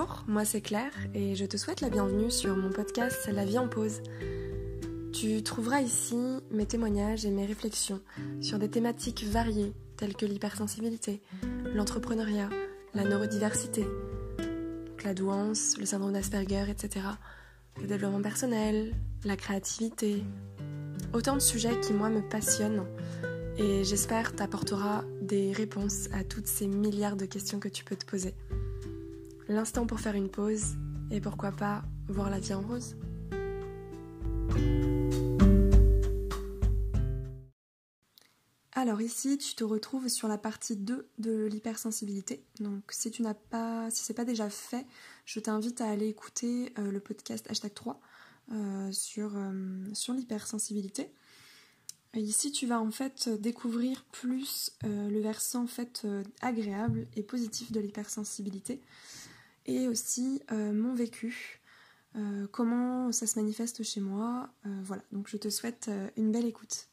Bonjour, moi c'est Claire et je te souhaite la bienvenue sur mon podcast La vie en pause. Tu trouveras ici mes témoignages et mes réflexions sur des thématiques variées telles que l'hypersensibilité, l'entrepreneuriat, la neurodiversité, la douance, le syndrome d'Asperger, etc. Le développement personnel, la créativité. Autant de sujets qui moi me passionnent et j'espère t'apportera des réponses à toutes ces milliards de questions que tu peux te poser. L'instant pour faire une pause et pourquoi pas voir la vie en rose. Alors ici, tu te retrouves sur la partie 2 de l'hypersensibilité. Donc si c'est pas déjà fait, je t'invite à aller écouter le podcast #3 sur l'hypersensibilité. Et ici, tu vas en fait découvrir plus le versant en fait agréable et positif de l'hypersensibilité. Et aussi mon vécu, comment ça se manifeste chez moi. Voilà, donc je te souhaite une belle écoute.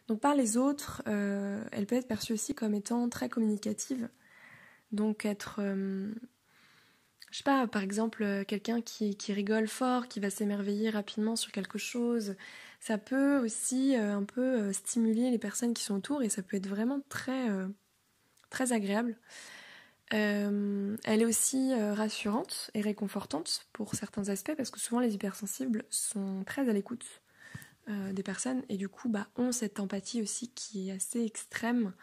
Donc par les autres, elle peut être perçue aussi comme étant très communicative. Donc être, je sais pas, par exemple, quelqu'un qui rigole fort, qui va s'émerveiller rapidement sur quelque chose. Ça peut aussi un peu stimuler les personnes qui sont autour et ça peut être vraiment très agréable. Elle est aussi rassurante et réconfortante pour certains aspects parce que souvent les hypersensibles sont très à l'écoute des personnes et du coup ont cette empathie aussi qui est assez extrême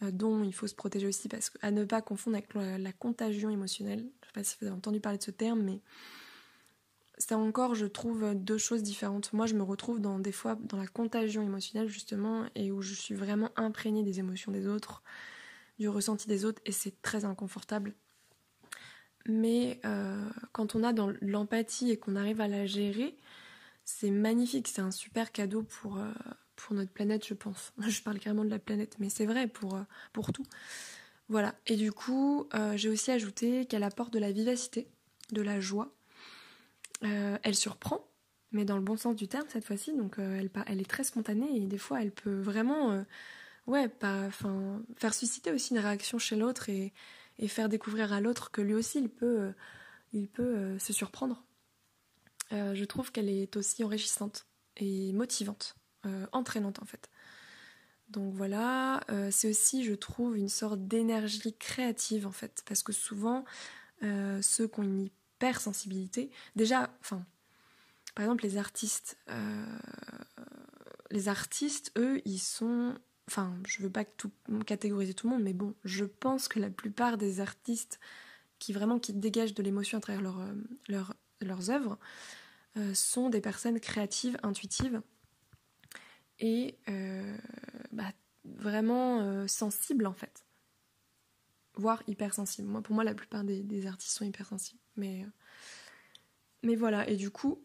dont il faut se protéger aussi parce qu'à ne pas confondre avec la contagion émotionnelle. Je sais pas si vous avez entendu parler de ce terme, mais c'est encore, je trouve, deux choses différentes. Moi je me retrouve des fois dans la contagion émotionnelle justement et où je suis vraiment imprégnée des émotions des autres, du ressenti des autres et c'est très inconfortable. Mais quand on a dans l'empathie et qu'on arrive à la gérer, c'est magnifique, c'est un super cadeau pour notre planète, je pense. Je parle carrément de la planète, mais c'est vrai pour tout. Voilà, et du coup, j'ai aussi ajouté qu'elle apporte de la vivacité, de la joie. Elle surprend, mais dans le bon sens du terme cette fois-ci, donc elle est très spontanée et des fois elle peut vraiment... faire susciter aussi une réaction chez l'autre et faire découvrir à l'autre que lui aussi il peut se surprendre. Je trouve qu'elle est aussi enrichissante et motivante, entraînante en fait. Donc voilà, c'est aussi, je trouve, une sorte d'énergie créative en fait, parce que souvent, ceux qui ont une hypersensibilité, déjà, par exemple les artistes, eux, ils sont... je veux pas catégoriser tout le monde, mais bon, je pense que la plupart des artistes qui dégagent de l'émotion à travers leurs œuvres sont des personnes créatives, intuitives et vraiment sensibles en fait, voire hypersensibles. Pour moi, la plupart des artistes sont hypersensibles. Mais voilà, et du coup,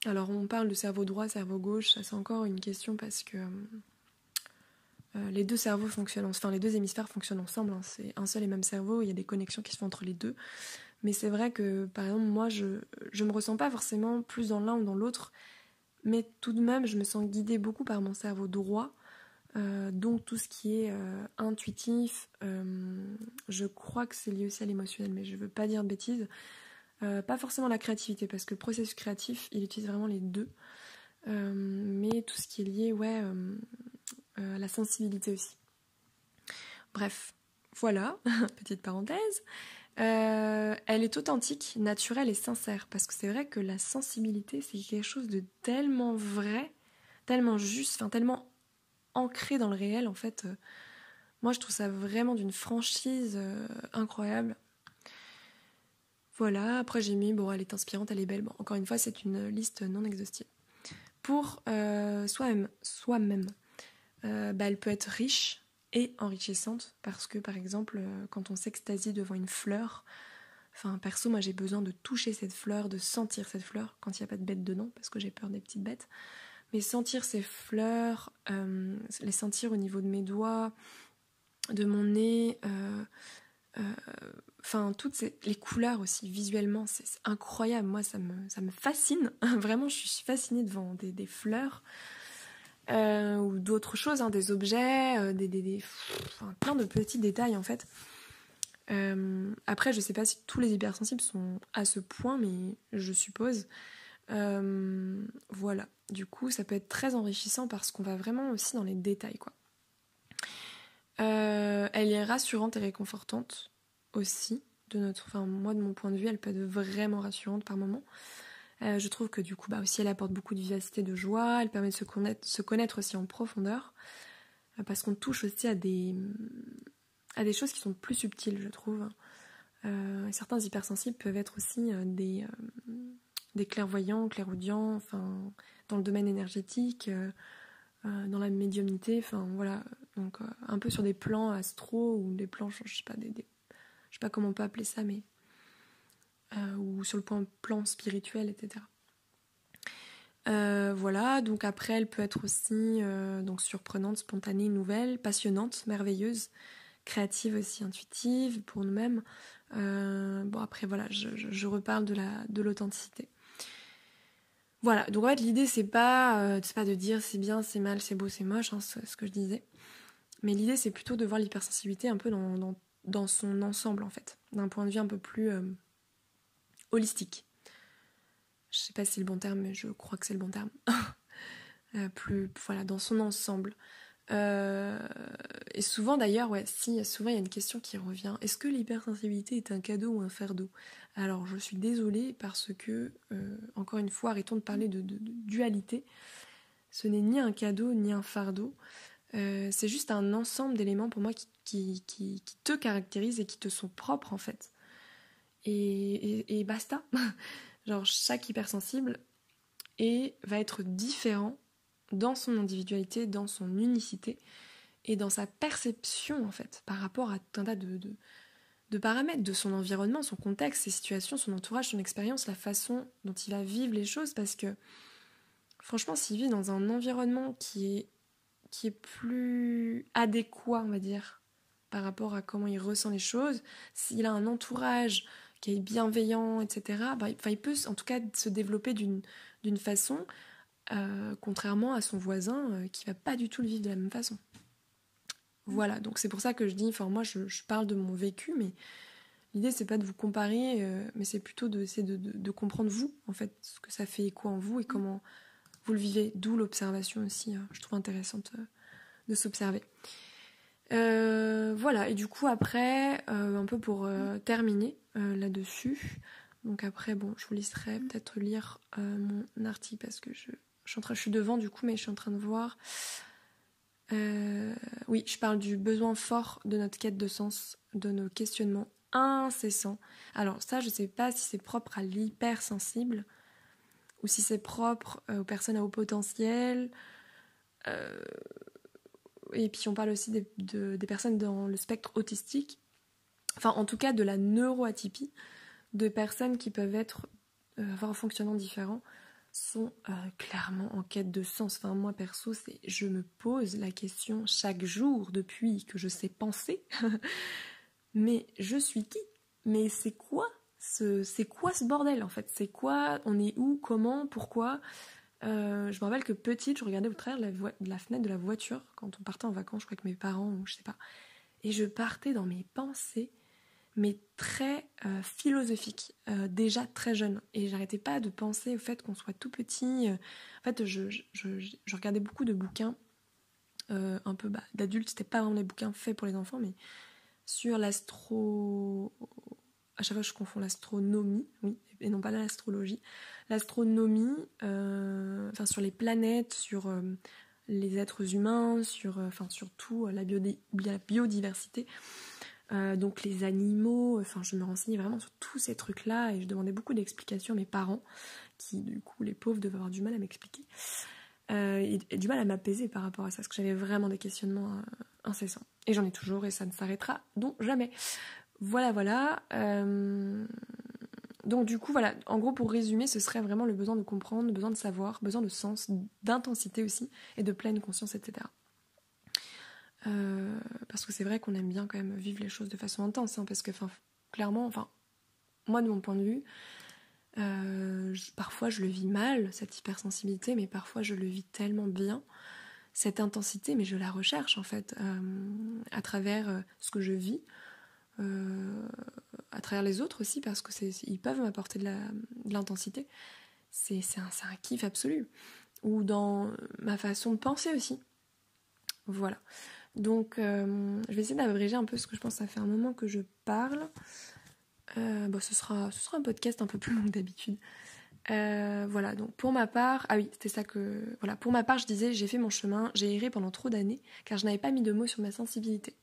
alors on parle de cerveau droit, cerveau gauche, ça c'est encore une question parce que les deux cerveaux fonctionnent, les deux hémisphères fonctionnent ensemble, hein. C'est un seul et même cerveau, il y a des connexions qui se font entre les deux. Mais c'est vrai que, par exemple, moi, je me ressens pas forcément plus dans l'un ou dans l'autre, mais tout de même, je me sens guidée beaucoup par mon cerveau droit, donc tout ce qui est intuitif, je crois que c'est lié aussi à l'émotionnel, mais je veux pas dire de bêtises. Pas forcément la créativité, parce que le processus créatif, il utilise vraiment les deux, mais tout ce qui est lié, à la sensibilité aussi. Bref, voilà, petite parenthèse. Elle est authentique, naturelle et sincère, parce que c'est vrai que la sensibilité, c'est quelque chose de tellement vrai, tellement juste, tellement ancré dans le réel, en fait. Moi, je trouve ça vraiment d'une franchise incroyable. Voilà, après j'ai mis, elle est inspirante, elle est belle. Bon, encore une fois, c'est une liste non exhaustive. Pour soi-même, elle peut être riche et enrichissante, parce que, par exemple, quand on s'extasie devant une fleur, perso, moi j'ai besoin de toucher cette fleur, de sentir cette fleur, quand il n'y a pas de bête dedans, parce que j'ai peur des petites bêtes. Mais sentir ces fleurs, les sentir au niveau de mes doigts, de mon nez, toutes les couleurs aussi, visuellement, c'est incroyable. Moi, ça me fascine. Vraiment, je suis fascinée devant des fleurs ou d'autres choses, des objets, plein de petits détails en fait. Après, je sais pas si tous les hypersensibles sont à ce point, mais je suppose. Voilà. Du coup, ça peut être très enrichissant parce qu'on va vraiment aussi dans les détails, quoi. Elle est rassurante et réconfortante aussi. Moi, de mon point de vue, elle peut être vraiment rassurante par moments. Je trouve que du coup, aussi, elle apporte beaucoup de vivacité, de joie. Elle permet de se connaître aussi en profondeur. Parce qu'on touche aussi à des choses qui sont plus subtiles, je trouve. Certains hypersensibles peuvent être aussi des clairvoyants, clairaudients, dans le domaine énergétique, dans la médiumnité, voilà. Donc un peu sur des plans astro ou des plans, je sais pas comment on peut appeler ça, mais ou sur le plan spirituel, etc. Voilà, donc après elle peut être aussi donc surprenante, spontanée, nouvelle, passionnante, merveilleuse, créative aussi, intuitive pour nous-mêmes. Après voilà, je reparle de l'authenticité. Voilà, donc en fait l'idée c'est pas de dire c'est bien, c'est mal, c'est beau, c'est moche, c'est ce que je disais. Mais l'idée c'est plutôt de voir l'hypersensibilité un peu dans son ensemble en fait, d'un point de vue un peu plus holistique. Je sais pas si c'est le bon terme, mais je crois que c'est le bon terme. Voilà, dans son ensemble. Et souvent d'ailleurs, souvent il y a une question qui revient. Est-ce que l'hypersensibilité est un cadeau ou un fardeau ? Alors je suis désolée parce que, encore une fois, arrêtons de parler de dualité. Ce n'est ni un cadeau ni un fardeau. C'est juste un ensemble d'éléments pour moi qui te caractérisent et qui te sont propres en fait. Et basta. Genre chaque hypersensible va être différent dans son individualité, dans son unicité et dans sa perception en fait par rapport à tout un tas de paramètres, de son environnement, son contexte, ses situations, son entourage, son expérience, la façon dont il va vivre les choses, parce que franchement s'il vit dans un environnement qui est plus adéquat, on va dire, par rapport à comment il ressent les choses, s'il a un entourage qui est bienveillant, etc., il peut en tout cas se développer d'une façon, contrairement à son voisin qui va pas du tout le vivre de la même façon. Voilà, donc c'est pour ça que je dis, moi je parle de mon vécu, mais l'idée c'est pas de vous comparer, mais c'est plutôt d'essayer de comprendre vous, en fait, ce que ça fait écho en vous et comment vous le vivez, d'où l'observation aussi, je trouve intéressante de s'observer. Voilà, et du coup après, un peu pour terminer là-dessus, donc après, je vous laisserai peut-être lire mon article parce que je suis devant du coup, mais je suis en train de voir. Oui, je parle du besoin fort de notre quête de sens, de nos questionnements incessants. Alors ça, je sais pas si c'est propre à l'hypersensible ou si c'est propre aux personnes à haut potentiel. Et puis on parle aussi des personnes dans le spectre autistique. En tout cas de la neuroatypie, de personnes qui peuvent avoir un fonctionnement différent, sont clairement en quête de sens. Moi perso, je me pose la question chaque jour depuis que je sais penser. Mais je suis qui ? Mais c'est quoi ce bordel en fait ? C'est quoi ? On est où ? Comment ? Pourquoi ? Je me rappelle que petite, je regardais au travers de la fenêtre de la voiture quand on partait en vacances, je crois, avec mes parents ou je sais pas. Et je partais dans mes pensées, mais très philosophiques, déjà très jeune. Et j'arrêtais pas de penser au fait qu'on soit tout petit. En fait, je regardais beaucoup de bouquins, un peu d'adultes. C'était pas vraiment des bouquins faits pour les enfants, mais sur l'astro... À chaque fois, je confonds l'astronomie, oui, et non pas l'astrologie. L'astronomie, sur les planètes, sur les êtres humains, surtout la biodiversité, donc les animaux. Je me renseignais vraiment sur tous ces trucs-là et je demandais beaucoup d'explications à mes parents, qui, du coup, les pauvres, devaient avoir du mal à m'expliquer. Et du mal à m'apaiser par rapport à ça, parce que j'avais vraiment des questionnements incessants. Et j'en ai toujours, et ça ne s'arrêtera donc jamais. Voilà. Donc du coup, voilà, en gros, pour résumer, ce serait vraiment le besoin de comprendre, le besoin de savoir, besoin de sens, d'intensité aussi, et de pleine conscience, etc. Parce que c'est vrai qu'on aime bien quand même vivre les choses de façon intense, parce que clairement, moi de mon point de vue, parfois je le vis mal, cette hypersensibilité, mais parfois je le vis tellement bien, cette intensité, mais je la recherche en fait, à travers ce que je vis, à travers les autres aussi, parce que ils peuvent m'apporter de l'intensité. C'est un kiff absolu. Ou dans ma façon de penser aussi. Voilà. Donc, je vais essayer d'abréger un peu ce que je pense. Ça fait un moment que je parle. Ce sera un podcast un peu plus long que d'habitude. Voilà, donc pour ma part, ah oui, c'était ça que... Voilà, pour ma part, je disais, j'ai fait mon chemin, j'ai erré pendant trop d'années, car je n'avais pas mis de mots sur ma sensibilité.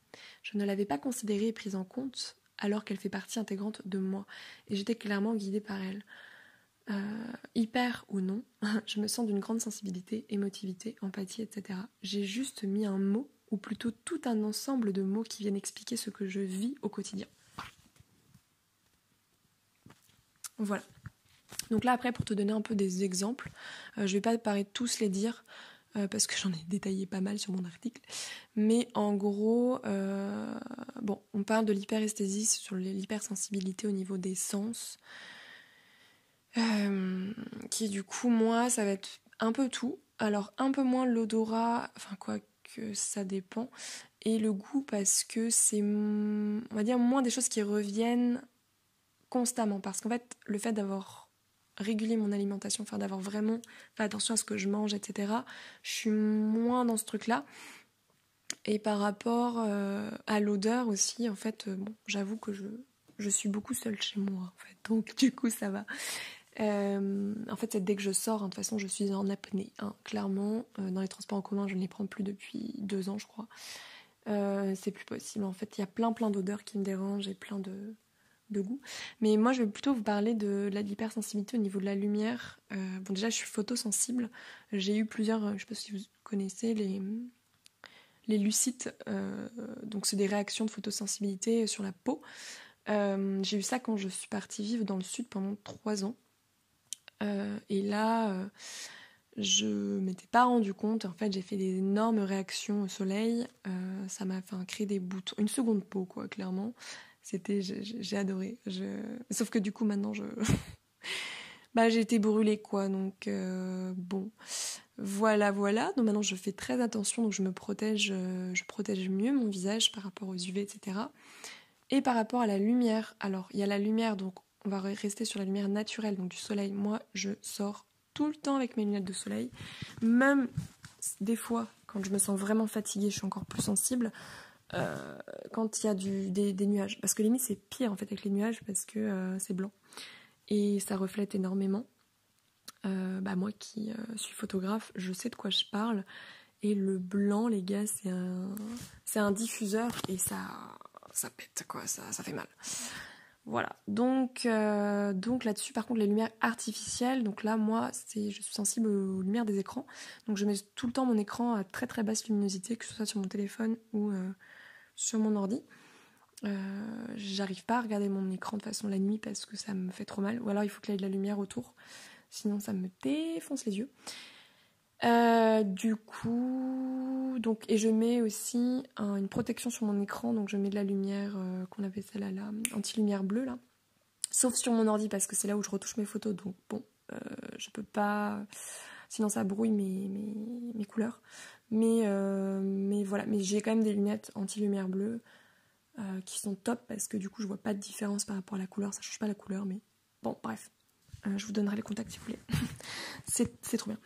Je ne l'avais pas considérée et prise en compte, alors qu'elle fait partie intégrante de moi, et j'étais clairement guidée par elle. Hyper ou non, je me sens d'une grande sensibilité, émotivité, empathie, etc. J'ai juste mis un mot, ou plutôt tout un ensemble de mots qui viennent expliquer ce que je vis au quotidien. Voilà. Donc là après, pour te donner un peu des exemples, je vais pas paraître tous les dire parce que j'en ai détaillé pas mal sur mon article, mais en gros, on parle de l'hyperesthésie sur l'hypersensibilité au niveau des sens, qui du coup moi ça va être un peu tout, alors un peu moins l'odorat, enfin quoi que ça dépend, et le goût parce que c'est, on va dire, moins des choses qui reviennent constamment, parce qu'en fait le fait d'avoir réguler mon alimentation, enfin d'avoir vraiment fait attention à ce que je mange, etc. Je suis moins dans ce truc-là. Et par rapport à l'odeur aussi, en fait, j'avoue que je suis beaucoup seule chez moi, en fait. Donc du coup, ça va. En fait, c'est dès que je sors, hein, de toute façon, je suis en apnée. Hein, clairement, dans les transports en commun, je ne les prends plus depuis 2 ans, je crois. C'est plus possible. En fait, il y a plein d'odeurs qui me dérangent et plein de goût. Mais moi, je vais plutôt vous parler de l'hypersensibilité au niveau de la lumière. Déjà, je suis photosensible. J'ai eu plusieurs, je ne sais pas si vous connaissez, les lucites. Donc, c'est des réactions de photosensibilité sur la peau. J'ai eu ça quand je suis partie vivre dans le sud pendant 3 ans. Et là, je m'étais pas rendu compte. En fait, j'ai fait des énormes réactions au soleil. Ça m'a fait créer des boutons. Une seconde peau, quoi, clairement. J'ai adoré. Sauf que du coup, maintenant, j'ai été brûlée, quoi. Donc, voilà. Donc maintenant, je fais très attention. Donc, je protège mieux mon visage par rapport aux UV, etc. Et par rapport à la lumière. Alors, il y a la lumière, donc on va rester sur la lumière naturelle, donc du soleil. Moi, je sors tout le temps avec mes lunettes de soleil. Même des fois, quand je me sens vraiment fatiguée, je suis encore plus sensible. Quand il y a des nuages, parce que limite c'est pire en fait avec les nuages parce que c'est blanc et ça reflète énormément. Moi qui suis photographe, je sais de quoi je parle, et le blanc, les gars, c'est un diffuseur et ça pète, quoi, ça fait mal. Voilà, donc là-dessus, par contre, les lumières artificielles, donc là, moi, je suis sensible aux lumières des écrans, donc je mets tout le temps mon écran à très très basse luminosité, que ce soit sur mon téléphone ou sur mon ordi. J'arrive pas à regarder mon écran de façon la nuit parce que ça me fait trop mal, ou alors il faut qu'il y ait de la lumière autour, sinon ça me défonce les yeux. Du coup, et je mets aussi une protection sur mon écran, donc je mets de la lumière qu'on appelle ça la anti-lumière bleue là, sauf sur mon ordi parce que c'est là où je retouche mes photos, donc je peux pas, sinon ça brouille mes couleurs. Mais voilà, mais j'ai quand même des lunettes anti-lumière bleue qui sont top parce que du coup je vois pas de différence par rapport à la couleur, ça change pas la couleur, mais bon, bref, je vous donnerai les contacts si vous voulez. c'est trop bien.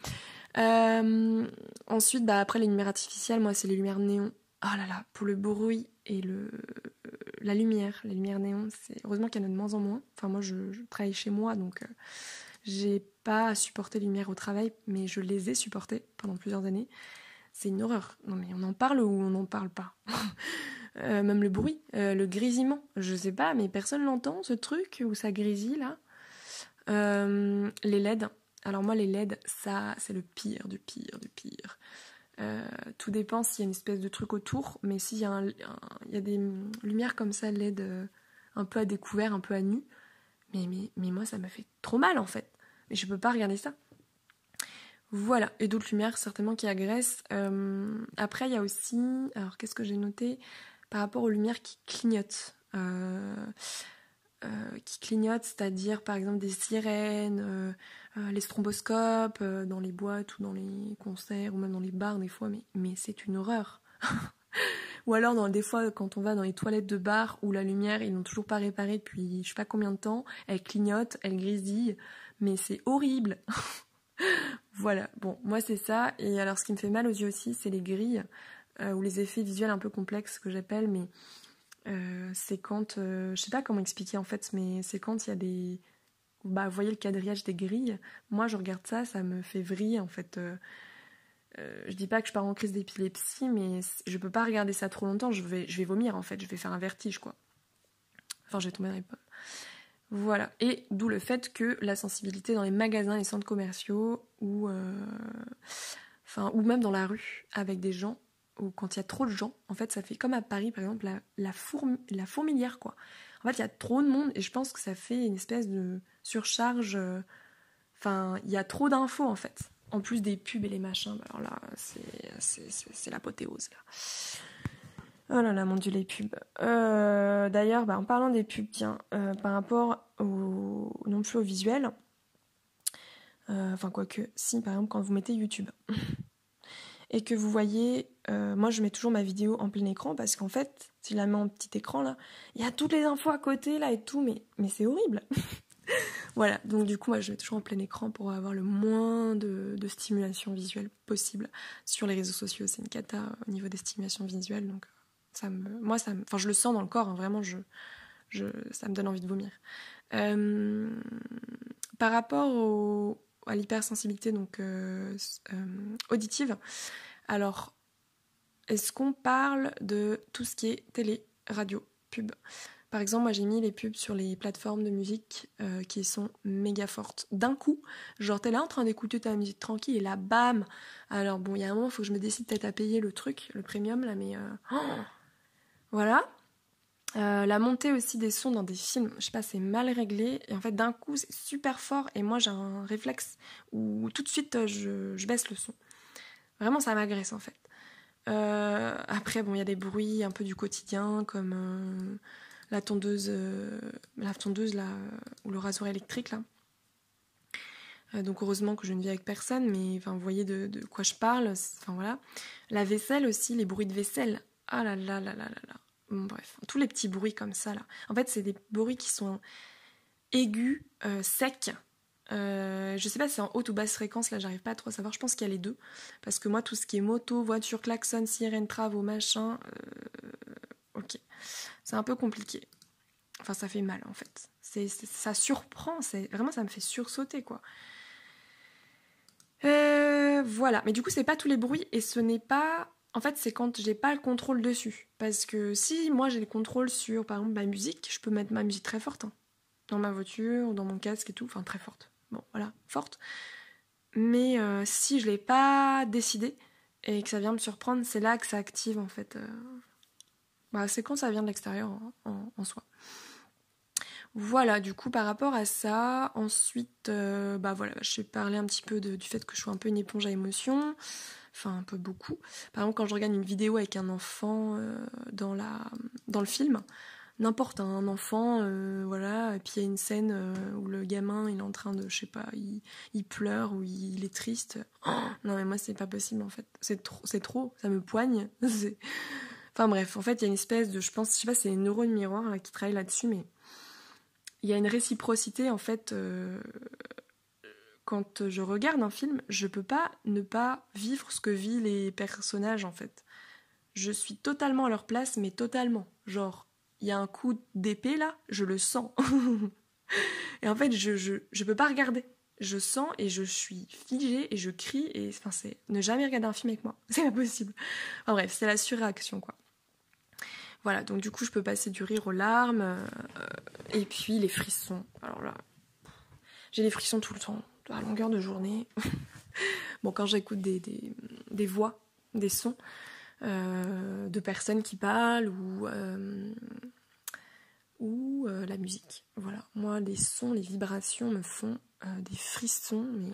Ensuite, après les lumières artificielles, moi c'est les lumières néon. Oh là là, pour le bruit et la lumière, les lumières néon, heureusement qu'il y en a de moins en moins. Enfin, moi je travaille chez moi, donc j'ai pas supporté les lumières au travail, mais je les ai supportées pendant plusieurs années. C'est une horreur. Non mais on en parle ou on n'en parle pas. Même le bruit, le grésillement, je sais pas, mais personne l'entend, ce truc où ça grésille là. Les LED. Alors moi les LED, ça c'est le pire du pire du pire. Tout dépend s'il y a une espèce de truc autour, mais s'il y a il y a des lumières comme ça LED un peu à découvert, un peu à nu, mais moi ça me fait trop mal en fait. Mais je peux pas regarder ça. Voilà, et d'autres lumières certainement qui agressent. Après il y a aussi, alors qu'est-ce que j'ai noté par rapport aux lumières qui clignotent. C'est-à-dire par exemple des sirènes, les stromboscopes dans les boîtes ou dans les concerts ou même dans les bars des fois, mais c'est une horreur. Ou alors, des fois, quand on va dans les toilettes de bar où la lumière, ils n'ont toujours pas réparé depuis je sais pas combien de temps, elle clignote, elle grésille, mais c'est horrible. Voilà, bon, moi c'est ça. Et alors, ce qui me fait mal aux yeux aussi, c'est les grilles, ou les effets visuels un peu complexes que j'appelle, mais c'est quand, je sais pas comment expliquer en fait, mais c'est quand il y a des... Bah, vous voyez le quadrillage des grilles, moi je regarde ça, ça me fait vriller en fait. Je dis pas que je pars en crise d'épilepsie, mais je peux pas regarder ça trop longtemps, je vais vomir en fait, je vais faire un vertige quoi. Enfin, je vais tomber dans les pommes. Voilà, et d'où le fait que la sensibilité dans les magasins, les centres commerciaux, ou même dans la rue, avec des gens, ou quand il y a trop de gens, en fait, ça fait comme à Paris, par exemple, la fourmilière, quoi. En fait, il y a trop de monde, et je pense que ça fait une espèce de surcharge. Enfin, il y a trop d'infos, en fait. En plus des pubs et les machins, alors là, c'est l'apothéose, là. Oh là là, mon Dieu, les pubs. D'ailleurs, en parlant des pubs, tiens, par rapport non plus au visuel, quoique, si, par exemple, quand vous mettez YouTube, et que vous voyez, moi je mets toujours ma vidéo en plein écran, parce qu'en fait, si je la mets en petit écran, là, il y a toutes les infos à côté, là, et tout, mais c'est horrible. Voilà, donc du coup, moi je mets toujours en plein écran pour avoir le moins de stimulation visuelle possible. Sur les réseaux sociaux, c'est une cata au niveau des stimulations visuelles, donc... je le sens dans le corps, hein, vraiment, ça me donne envie de vomir. Par rapport à l'hypersensibilité donc auditive, alors, est-ce qu'on parle de tout ce qui est télé, radio, pub? Par exemple, moi j'ai mis les pubs sur les plateformes de musique qui sont méga fortes. D'un coup, genre t'es là en train d'écouter ta musique tranquille et là, bam! Alors bon, il y a un moment, il faut que je me décide peut-être à payer le truc, le premium, là, mais... Voilà. La montée aussi des sons dans des films, je sais pas, c'est mal réglé. Et en fait, d'un coup, c'est super fort. Et moi, j'ai un réflexe où tout de suite, je baisse le son. Vraiment, ça m'agresse, en fait. Après, bon, il y a des bruits un peu du quotidien, comme la tondeuse là, ou le rasoir électrique, là. Donc, heureusement que je ne vis avec personne, mais enfin, vous voyez de quoi je parle. Enfin, voilà. La vaisselle aussi, les bruits de vaisselle. Ah là là là là là là. Bon, bref, tous les petits bruits comme ça, là. En fait, c'est des bruits qui sont aigus, secs. Je sais pas si c'est en haute ou basse fréquence, là, j'arrive pas à trop savoir. Je pense qu'il y a les deux. Parce que moi, tout ce qui est moto, voiture, klaxon, sirène, travaux, machin... ok. C'est un peu compliqué. Enfin, ça fait mal, en fait. Ça surprend. Vraiment, ça me fait sursauter, quoi. Voilà. Mais du coup, c'est pas tous les bruits. Et ce n'est pas... En fait, c'est quand j'ai pas le contrôle dessus. Parce que si moi j'ai le contrôle sur, par exemple, ma musique, je peux mettre ma musique très forte. Hein. Dans ma voiture, dans mon casque et tout. Enfin, très forte. Bon, voilà, forte. Mais si je l'ai pas décidé et que ça vient me surprendre, c'est là que ça active, en fait. C'est quand ça vient de l'extérieur, en soi. Voilà, du coup, par rapport à ça, ensuite, voilà, je vais parler un petit peu du fait que je suis un peu une éponge à émotions. Enfin, un peu beaucoup. Par exemple, quand je regarde une vidéo avec un enfant dans le film, n'importe, hein, un enfant, voilà, et puis il y a une scène où le gamin, il est en train de, je sais pas, il pleure ou il est triste. Oh, non, mais moi, c'est pas possible, en fait. C'est trop, ça me poigne. Enfin bref, en fait, il y a une espèce de, je sais pas, c'est les neurones miroirs là, qui travaillent là-dessus, mais il y a une réciprocité, en fait... Quand je regarde un film, je peux pas ne pas vivre ce que vivent les personnages, en fait. Je suis totalement à leur place, mais totalement. Genre, il y a un coup d'épée, là, je le sens. Et en fait, je peux pas regarder. Je sens et je suis figée et je crie. Et enfin, c'est ne jamais regarder un film avec moi. C'est pas possible. Enfin bref, c'est la surréaction, quoi. Voilà, donc du coup, je peux passer du rire aux larmes. Et puis, les frissons. Alors là, j'ai des frissons tout le temps. À longueur de journée. Bon, quand j'écoute des voix, des sons de personnes qui parlent ou la musique. Voilà. Moi, les sons, les vibrations me font des frissons, mais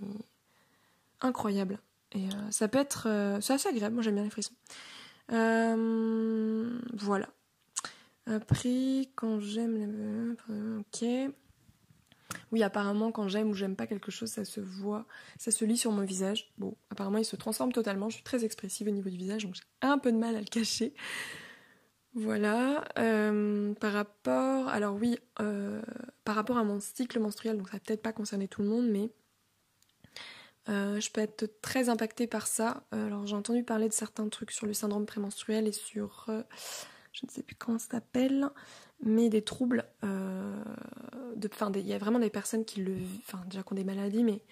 incroyables. Et ça peut être... c'est assez agréable, moi j'aime bien les frissons. Voilà. Après, quand j'aime... Ok... Oui, apparemment, quand j'aime ou j'aime pas quelque chose, ça se voit, ça se lit sur mon visage. Bon, apparemment, il se transforme totalement. Je suis très expressive au niveau du visage, donc j'ai un peu de mal à le cacher. Voilà, par rapport à mon cycle menstruel, donc ça va peut-être pas concerner tout le monde, mais je peux être très impactée par ça. Alors j'ai entendu parler de certains trucs sur le syndrome prémenstruel et sur, je ne sais plus comment ça s'appelle, mais des troubles, il y a vraiment des personnes qui déjà qui ont des maladies, mais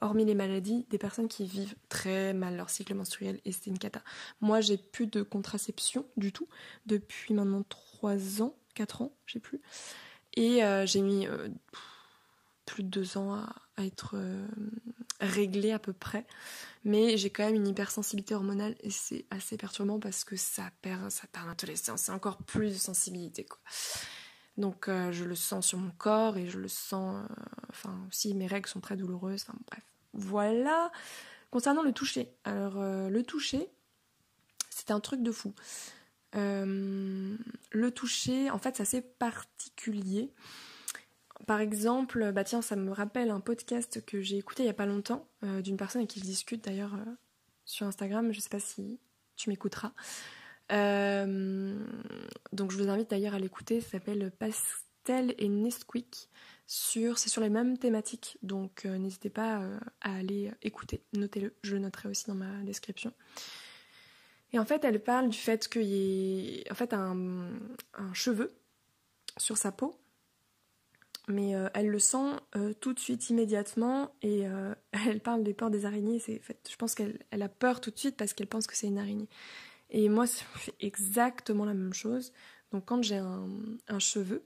hormis les maladies, des personnes qui vivent très mal leur cycle menstruel et c'est une cata. Moi, j'ai plus de contraception du tout depuis maintenant 3 ans, 4 ans, je sais plus. Et j'ai mis plus de 2 ans à être réglée à peu près. Mais j'ai quand même une hypersensibilité hormonale et c'est assez perturbant parce que ça perd en adolescence. C'est encore plus de sensibilité, quoi. Donc je le sens sur mon corps et je le sens... aussi mes règles sont très douloureuses. Enfin bref. Voilà. Concernant le toucher. Alors le toucher, c'est un truc de fou. Le toucher, en fait, c'est assez particulier. Par exemple, ça me rappelle un podcast que j'ai écouté il y a pas longtemps d'une personne avec qui je discute d'ailleurs sur Instagram. Je sais pas si tu m'écouteras. Donc je vous invite d'ailleurs à l'écouter, ça s'appelle Pastel et Nesquik, c'est sur les mêmes thématiques, donc n'hésitez pas à aller écouter, notez-le, je le noterai aussi dans ma description. Et en fait elle parle du fait qu'il y ait en fait un cheveu sur sa peau, mais elle le sent tout de suite immédiatement et elle parle des peurs des araignées, je pense qu'elle a peur tout de suite parce qu'elle pense que c'est une araignée. Et moi, ça fait exactement la même chose. Donc quand j'ai un cheveu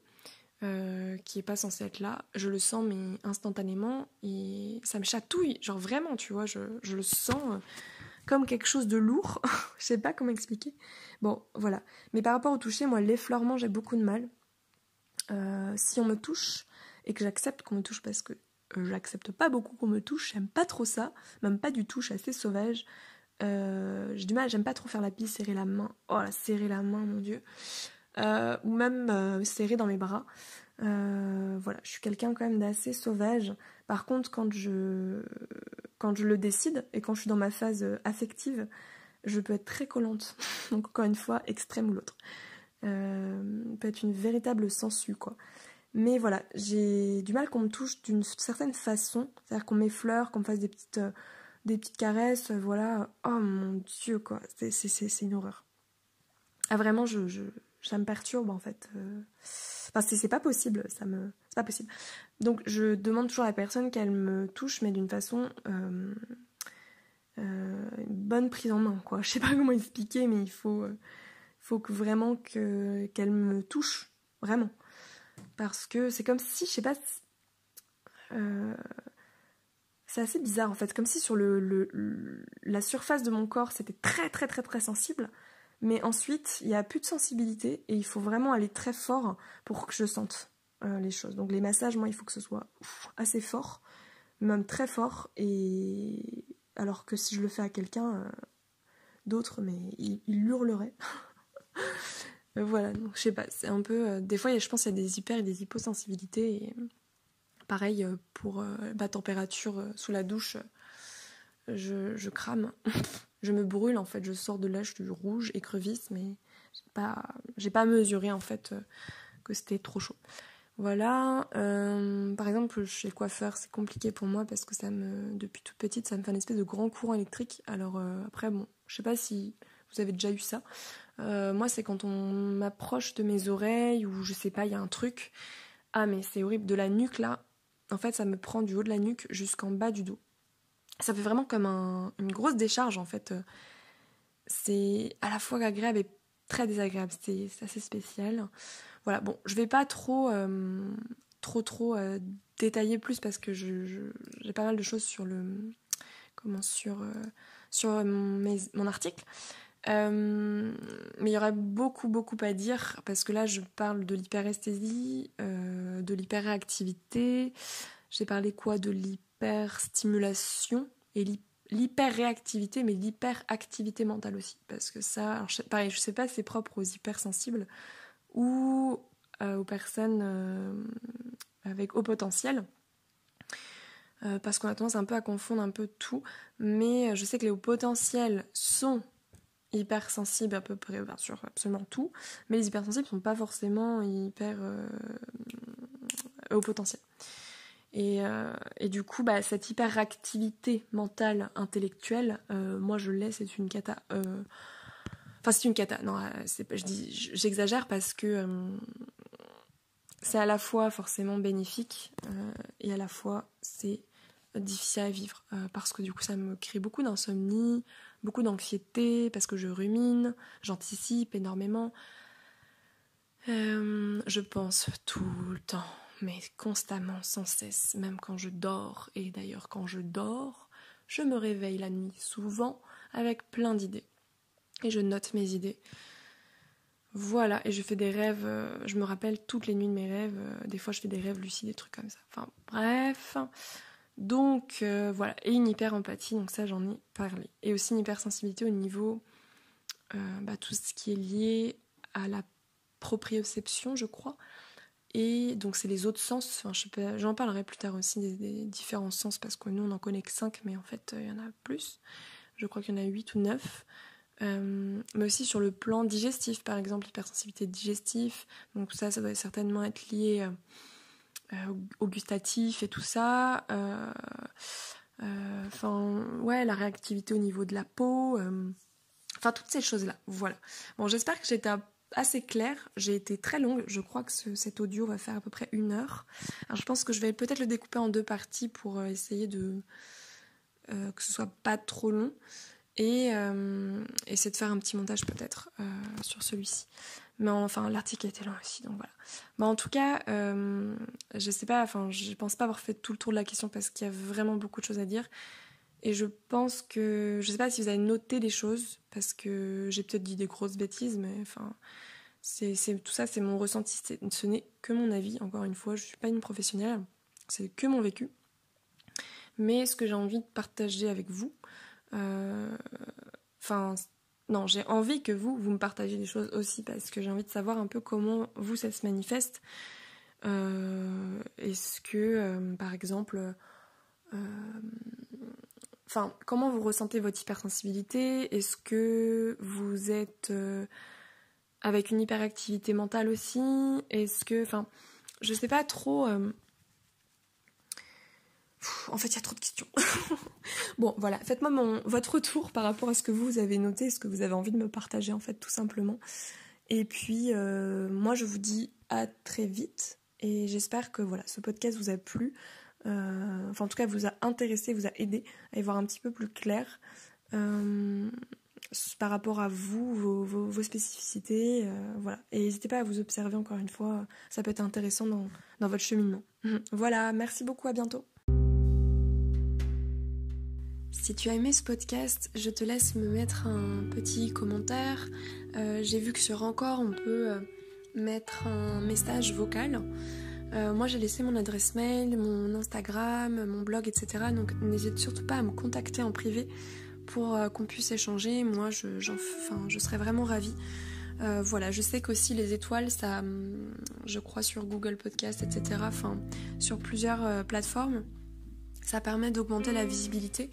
qui est pas censé être là, je le sens mais instantanément et ça me chatouille. Genre vraiment, tu vois, je le sens comme quelque chose de lourd. Je sais pas comment expliquer. Bon, voilà. Mais par rapport au toucher, moi, l'effleurement, j'ai beaucoup de mal. Si on me touche et que j'accepte qu'on me touche parce que j'accepte pas beaucoup qu'on me touche, j'aime pas trop ça, même pas du tout, je suis assez sauvage. J'ai du mal, j'aime pas trop faire la bise, serrer la main. Oh là, serrer la main, mon Dieu. Ou même serrer dans mes bras. Voilà, je suis quelqu'un quand même d'assez sauvage. Par contre, quand je le décide et quand je suis dans ma phase affective, je peux être très collante. Donc encore une fois, extrême ou l'autre. Peut être une véritable sangsue, quoi. Mais voilà, j'ai du mal qu'on me touche d'une certaine façon. C'est-à-dire qu'on m'effleure, qu'on me fasse des petites caresses, voilà. Oh mon Dieu, quoi. C'est une horreur. Ah, vraiment, ça me perturbe, en fait. Enfin, c'est pas possible, c'est pas possible. Donc, je demande toujours à la personne qu'elle me touche, mais d'une façon... une bonne prise en main, quoi. Je sais pas comment expliquer, mais il faut que vraiment qu'elle me touche, vraiment. Parce que c'est comme si, je sais pas... c'est assez bizarre en fait, comme si sur la surface de mon corps c'était très très très très sensible, mais ensuite il n'y a plus de sensibilité et il faut vraiment aller très fort pour que je sente les choses. Donc les massages, moi il faut que ce soit assez fort, même très fort, et alors que si je le fais à quelqu'un d'autre, mais il hurlerait. Voilà, donc je sais pas, c'est un peu... des fois je pense qu'il y a des hyper et des hyposensibilités et... Pareil pour ma température sous la douche, je crame, je me brûle en fait, je sors de là, je suis rouge, écrevisse, mais j'ai pas mesuré en fait que c'était trop chaud. Voilà, par exemple chez le coiffeur c'est compliqué pour moi parce que depuis toute petite ça me fait une espèce de grand courant électrique. Alors après bon, je sais pas si vous avez déjà eu ça. Moi c'est quand on m'approche de mes oreilles ou je sais pas, il y a un truc. Ah mais c'est horrible, de la nuque là. En fait, ça me prend du haut de la nuque jusqu'en bas du dos. Ça fait vraiment comme une grosse décharge, en fait. C'est à la fois agréable et très désagréable. C'est assez spécial. Voilà, bon, je vais pas trop détailler plus parce que j'ai pas mal de choses sur mon article. Mais il y aurait beaucoup à dire parce que là je parle de l'hyperesthésie, de l'hyperréactivité, j'ai parlé de l'hyperstimulation et l'hyperréactivité, mais l'hyperactivité mentale aussi, parce que ça, alors pareil, je sais pas si c'est propre aux hypersensibles ou aux personnes avec haut potentiel, parce qu'on a tendance un peu à confondre un peu tout, mais je sais que les hauts potentiels sont hypersensibles à peu près, bien sûr, absolument tout, mais les hypersensibles sont pas forcément hyper au potentiel. Et du coup, cette hyperactivité mentale, intellectuelle, moi je l'ai, c'est une cata. Enfin, c'est une cata. Non, j'exagère parce que c'est à la fois forcément bénéfique et à la fois c'est difficile à vivre parce que du coup ça me crée beaucoup d'insomnie, beaucoup d'anxiété parce que je rumine, j'anticipe énormément. Je pense tout le temps, mais constamment, sans cesse, même quand je dors. Et d'ailleurs, quand je dors, je me réveille la nuit, souvent, avec plein d'idées. Et je note mes idées. Voilà, et je fais des rêves, je me rappelle toutes les nuits de mes rêves. Des fois, je fais des rêves lucides, des trucs comme ça. Enfin, bref. Donc, voilà. Et une hyper-empathie, donc ça, j'en ai parlé. Et aussi une hypersensibilité au niveau, tout ce qui est lié à la proprioception, je crois. Et donc c'est les autres sens, enfin, je sais pas, j'en parlerai plus tard aussi des différents sens parce que nous on en connaît que 5 mais en fait il y en a plus, je crois qu'il y en a 8 ou 9, mais aussi sur le plan digestif par exemple, l'hypersensibilité digestive, donc ça doit certainement être lié au gustatif et tout ça, la réactivité au niveau de la peau, toutes ces choses là, voilà. Bon, j'espère que j'étais assez claire, j'ai été très longue, je crois que cet audio va faire à peu près 1 heure. Alors je pense que je vais peut-être le découper en 2 parties pour essayer de que ce soit pas trop long et essayer de faire un petit montage peut-être sur celui-ci. Mais enfin l'article était long aussi, donc voilà. En tout cas, je sais pas, je pense pas avoir fait tout le tour de la question parce qu'il y a vraiment beaucoup de choses à dire. Et je pense que... Je sais pas si vous avez noté des choses, parce que j'ai peut-être dit des grosses bêtises, mais enfin... tout ça, c'est mon ressenti. Ce n'est que mon avis, encore une fois. Je suis pas une professionnelle. C'est que mon vécu. Mais ce que j'ai envie de partager avec vous... j'ai envie que vous me partagez des choses aussi, parce que j'ai envie de savoir un peu comment vous, ça se manifeste. Est-ce que, par exemple... comment vous ressentez votre hypersensibilité? Est-ce que vous êtes avec une hyperactivité mentale aussi? Est-ce que... je sais pas trop... En fait, il y a trop de questions. Bon, voilà. Faites-moi votre retour par rapport à ce que vous avez noté, ce que vous avez envie de me partager, en fait, tout simplement. Et puis, moi, je vous dis à très vite. Et j'espère que, voilà, ce podcast vous a plu. En tout cas vous a intéressé, vous a aidé à y voir un petit peu plus clair par rapport à vous, vos spécificités, voilà. Et n'hésitez pas à vous observer encore une fois, ça peut être intéressant dans votre cheminement. Voilà, merci beaucoup, à bientôt. Si tu as aimé ce podcast, je te laisse me mettre un petit commentaire. J'ai vu que sur Encore on peut mettre un message vocal. Moi j'ai laissé mon adresse mail, mon Instagram, mon blog, etc. Donc n'hésite surtout pas à me contacter en privé pour qu'on puisse échanger. Moi je serais vraiment ravie. Voilà, je sais qu'aussi les étoiles, ça, je crois sur Google Podcast, etc. Sur plusieurs plateformes, ça permet d'augmenter la visibilité.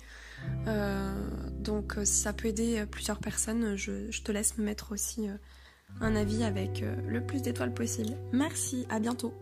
Donc si ça peut aider plusieurs personnes, je te laisse me mettre aussi un avis avec le plus d'étoiles possible. Merci, à bientôt.